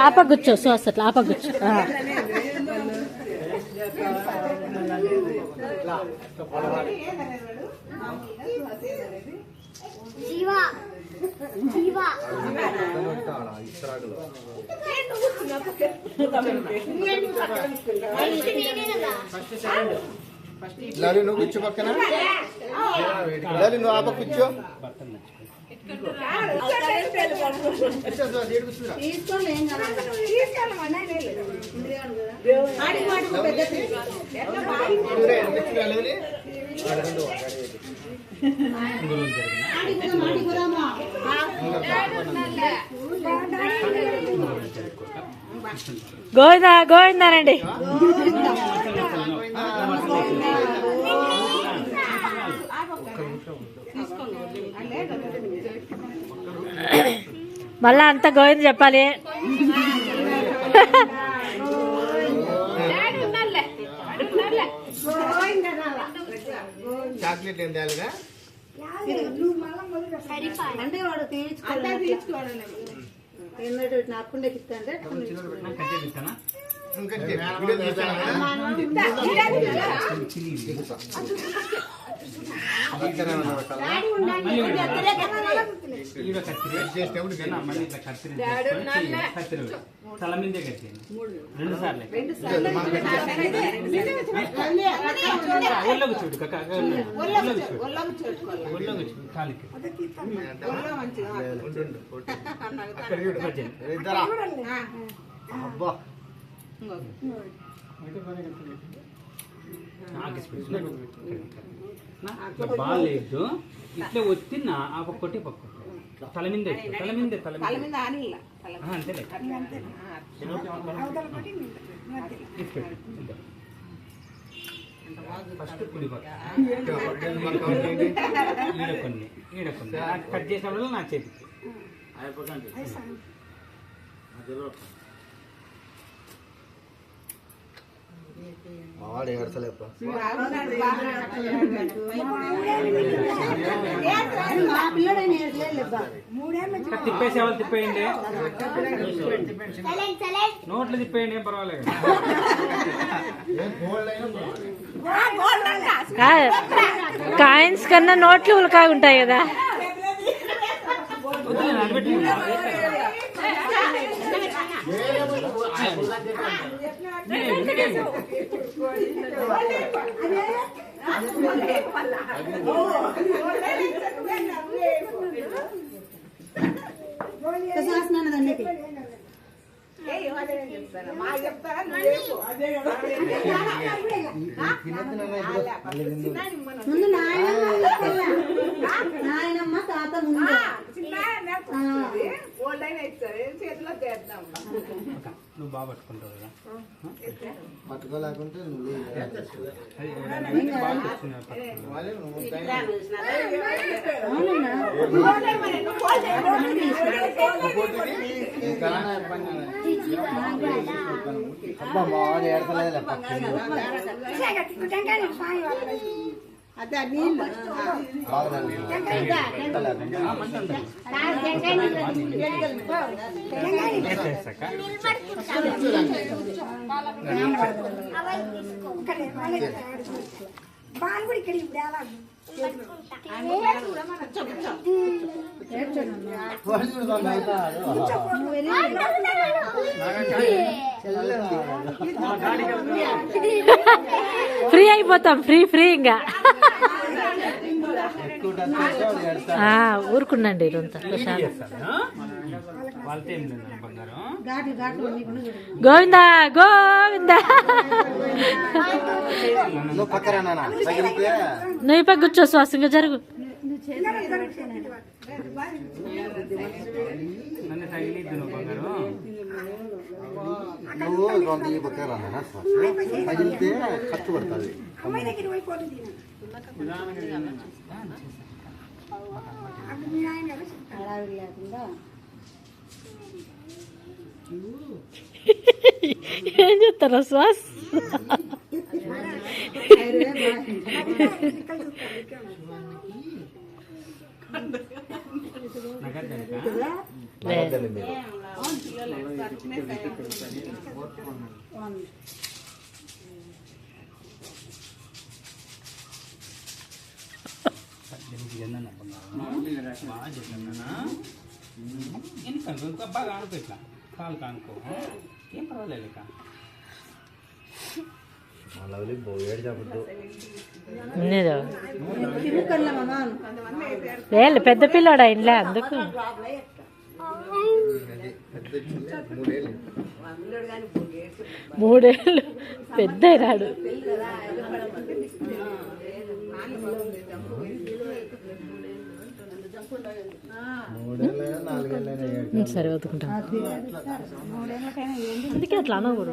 ఆపగొచ్చు శ్వాస అట్లా ఆపగొచ్చు లారీ నువ్వు కూర్చో పక్కన లారీ నువ్వు ఆప కూర్చో గోవిందా గోవిందానండి. మళ్ళా అంతా గోవింద చెప్పాలి. చాక్లెట్ ఏం తేలిగా అంటే వాడు తీర్చుకోవాలి నాకుండే ఇస్తాంటే తల మీదే కట్టేయండి 2 సార్లు. ఒళ్ళకు చూడు ఒళ్ళకు చూడు కాలికి బాగాలేదు. ఇట్లా వచ్చి ఆ పక్కొట్టి పక్కొట్టి తల మీద అంతే ఫస్ట్ కుడి పక్క ఈడకొన్ని కట్ చేసినప్పుడు నా చేతికి వాడు ఏడతలేప తిప్పేసేవాళ్ళు తిప్పేయండి, నోట్లు తిప్పేయండి, ఏం పర్వాలేదు. కాయిన్స్ కన్నా నోట్లు ఉలకాగా ఉంటాయి కదా. నాయనమ్మ తాత ముందు నువ్వు బాగా పట్టుకుంటావు కదా, పట్టుకోలేకుంటే అబ్బా వాడు ఏడతలేదు. అదే నీళ్ళు బాల్ కూడా ఇక్కడ ఇప్పుడు ఫ్రీ అయిపోతాం, ఫ్రీ ఇంకా ఊరుకున్నాండి. వాళ్ళతో ఏం లేదు బంగారం. ఘాట్లు ఘాట్లు నీకుండా చూడు. గోవిందా గోవిందా. నువ్వు పక్కన నాన్న తగిలితే నువ్వు ఈ పక్క కూర్చో శ్వాసంగా జరుగు. నన్ను తగిలిద్దు నువ్వు బంగారు. నువ్వు రెండు ఈ పక్కన నాన్న తగిలితే ఖర్చు పడుతుంది. అమ్మాయి దగ్గర పోయిపోతుంది అప్పుడు మీ ఆయన ఎవరు చెప్తారు? హడావిడి లేకుండా ఏం చెప్తారా శ్వాస? నగదండి మీరు. బాగా చెప్పాను. ఎందుకనుకో ఇంకా బాగా ఆనుకో, ఇట్లా కాలు కానుకో, ఏం పర్వాలేదు. ఇక లేదు పెద్ద పిల్లోడా ఇంట్లో అందుకు. మూడేళ్ళు పెద్ద అయినాడు. సరే వదుకుంటాను. అందుకే అట్లా అనకూడదు.